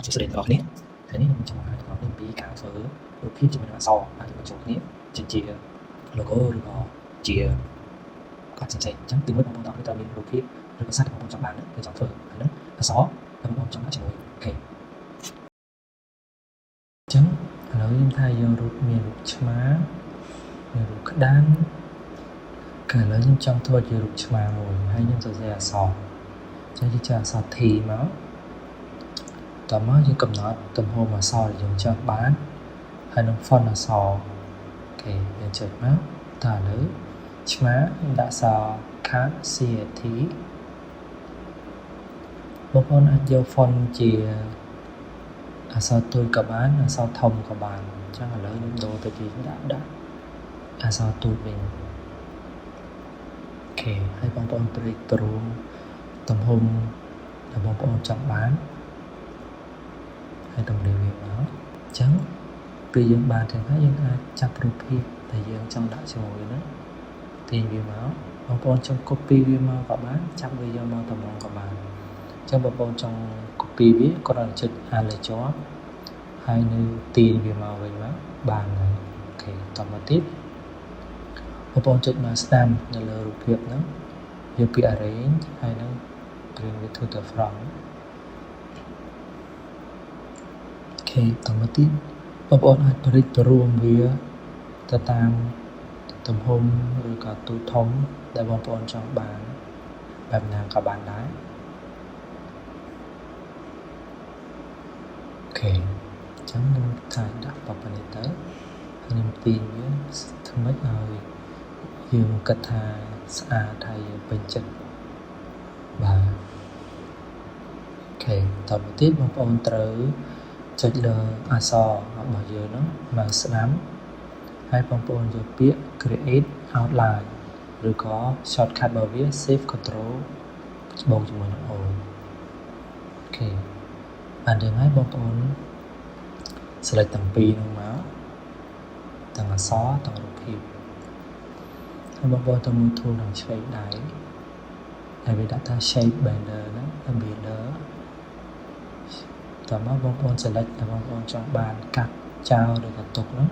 ជួយស្ដីដល់គ្នាថ្ងៃនេះខ្ញុំចង់ឲ្យបងប្អូនពីការធ្វើរូបភាពជាមួយនឹងអក្សរអាចបញ្ចូលគ្នាជា logo ឬក៏ជាគាត់ផ្សេងអញ្ចឹងពីមុនបងប្អូនត្រូវមានរូបភាពឬក៏សាច់បងប្អូនចង់បានគឺចង់ធ្វើហ្នឹងអក្សរបងប្អូនចង់ដាក់ជាមួយអូខេអញ្ចឹងឥឡូវខ្ញុំថាយករូបមានរូបឆ្មាមានរូបក្តាន់ឥឡូវខ្ញុំចង់ធ្វើជារូបឆ្មាមួយហើយខ្ញុំសរសេរអក្សរអញ្ចឹងជាអក្សរ T មកតមកយើងកំណត់ទំហំអក្សរដែលយើងចង់បានហើយនឹង font អក្សរអូខេយើងចុចមកតឥឡូវឆ្មាខ្ញុំដាក់អក្សរ CAT បងប្អូនអាចយក font ជាអក្សរទូចក៏បានអក្សរធំក៏បានអញ្ចឹងឥឡូវខ្ញុំដូរទៅជាដាក់អក្សរទូចវិញអូខេហើយបងប្អូនព្រិចព្រមទំហំដែលបងប្អូនចង់បានហើយតម្រៀបវាមកអញ្ចឹងពេលយើងបានទាំងហើយយើងអាចចាប់រូបភាពដែលយើងចង់ដាក់ជាមួយហ្នឹងទាញវាមកបងប្អូនចង់ copy វាមកក៏បានចាប់វាយកមកតម្រង់ក៏បានអញ្ចឹងបងប្អូនចង់ copy វាក៏ដល់ចុច Alt លើជាប់ហើយនៅទាញវាមកវិញមកបានហើយអូខេតមកទៀតបងប្អូនចុចមកស្ដាំនៅលើរូបភាពហ្នឹងយកពី arrange ហើយនឹងព្រៀងវាធ្វើទៅ front អូខេតមកទៀតបងប្អូនអាចប្រិចព្រមវាទៅតាមទំហំឬក៏ទូធំដែលបងប្អូនចង់បានបែបណាក៏បានដែរអូខេអញ្ចឹងខ្ញុំកាយដាក់ប៉ុណ្ណេះទៅខ្ញុំទាញវាធ្វើម៉េចឲ្យយើងគិតថាស្អាតហើយពេញចិត្តបាទអូខេតទៅទៀតបងប្អូនត្រូវចុចលើអក្សររបស់យើងហ្នឹងមកស្ដាំហើយបងប្អូនយកពាក្យ create outline ឬក៏ shortcut របស់វា save control ច្បងជាមួយនឹង O អូខេបានយ៉ាងហើយបងប្អូន select ទាំងពីរហ្នឹងមកទាំងអក្សរទាំងរូបភាពហើយបងប្អូនទៅមើល tool នឹងឆ្វេងដៃហើយវាដាក់ថា shape banner ហ្នឹង banner តមកបងប្អូន select តែបងប្អូនចង់បានកាត់ចោលឬក៏ទុកហ្នឹង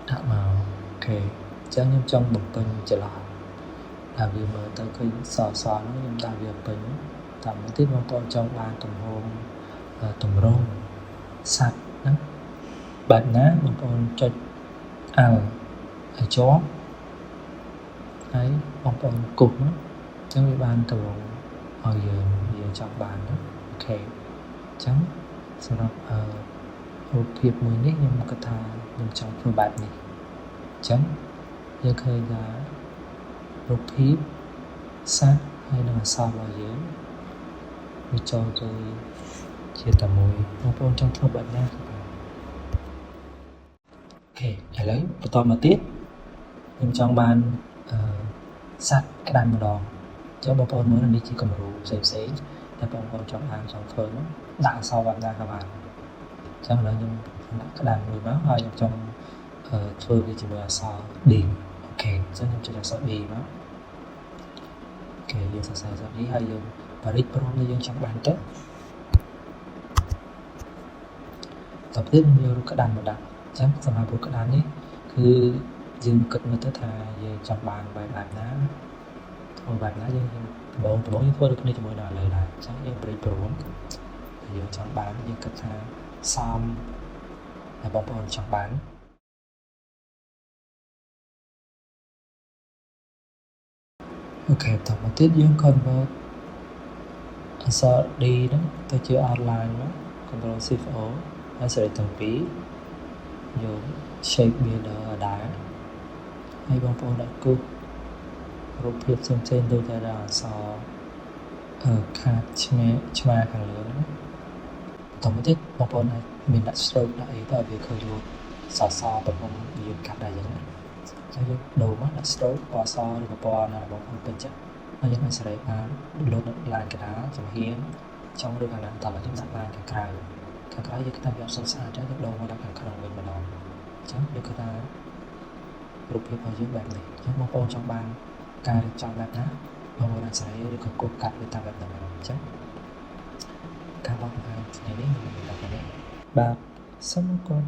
ដាក់មកអូខេអញ្ចឹងខ្ញុំចង់បំពេញចន្លោះដែលវាមើលទៅឃើញសហ្នឹងខ្ញុំដាក់វាពេញតាមមួយទៀតបងប្អូនចង់បានទំហំតម្រង់សាច់ហ្នឹងបែបណាបងប្អូនចុច Alt ឲ្យជាប់ហើយបងប្អូនគូសហ្នឹងអញ្ចឹងវាបានតម្រង់ឲ្យយើងចង់បានហ្នឹងអូខេអញ្ចឹងសម្រាប់រូបភាពមួយនេះខ្ញុំគិតថាខ្ញុំចង់ធ្វើបែបនេះអញ្ចឹងយើងឃើញថារូបភាពសាច់ហើយនឹងអក្សររបស់យើងវាចូលទៅជាតែមួយបងប្អូនចង់ធ្វើបែបណាក៏បានអូខេឥឡូវបន្តមកទៀតខ្ញុំចង់បានសាច់ក្តាន់ម្ដងអញ្ចឹងបងប្អូនមើលនេះជាគំរូផ្សេងតែបងប្អូនចង់បានចង់ធ្វើនោះដាក់អក្សរបែបណាក៏បានអញ្ចឹងឥឡូវខ្ញុំដាក់ក្តាន់មួយមកហើយខ្ញុំចង់ធ្វើវាជាមួយអក្សរ D អូខេអញ្ចឹងខ្ញុំចុចអក្សរ D មកអូខេយើងសរសេរអក្សរ D ហើយយើងបរិចព្រមដែលយើងចង់បានទៅតទៅទៀតយើងយករូបក្តាន់មកដាក់អញ្ចឹងសម្រាប់រូបក្តាន់នេះគឺយើងគិតមើលទៅថាយើងចង់បានបែបណាធ្វើបែបណាយើងដំបូងយើងធ្វើដូចគ្នាជាមួយនឹងឥឡូវដែរអញ្ចឹងយើងបរិចព្រមយើងចង់បានយើងគិតថាសមហើយបងប្អូនចង់បានអូខេតមកទៀតយើង convert អក្សរ D ហ្នឹងទៅជា outline មក Control Shift O ហើយ select ទាំងពីរយក shape banner ដែរហើយបងប្អូនដាក់គូសរូបភាពផ្សេងៗដូចតែអក្សរខាតឆ្មាខាងលើហ្នឹងតមកទៀតបងប្អូនអាចមានដាក់ stroke ដាក់អីទៅឲ្យវាឃើញរូបសទំហំយើងកាត់ដែរយ៉ាងណាហើយយើងដូរមកដាក់ stroke ពណ៌សឬក៏ពណ៌ណាបងប្អូនពេញចិត្តហើយយើងអាចសេរីបានលោតឡានកណ្ដាលចំហៀងចង់ឬខាងណាតមកយើងដាក់ឡានខាងក្រៅយើងគិតថាវាអត់ស្អាតចឹងយើងដូរមកដាក់ខាងក្នុងវិញម្ដងអញ្ចឹងយើងគិតថារូបភាពរបស់យើងបែបនេះអញ្ចឹងបងប្អូនចង់បានការរៀបចំបែបណាបងប្អូនអាចសេរីឬក៏កូដកាត់វាតាមបែបណាអញ្ចឹងការបកបង្ហាញថ្ងៃនេះ បាទសូមអរគុណ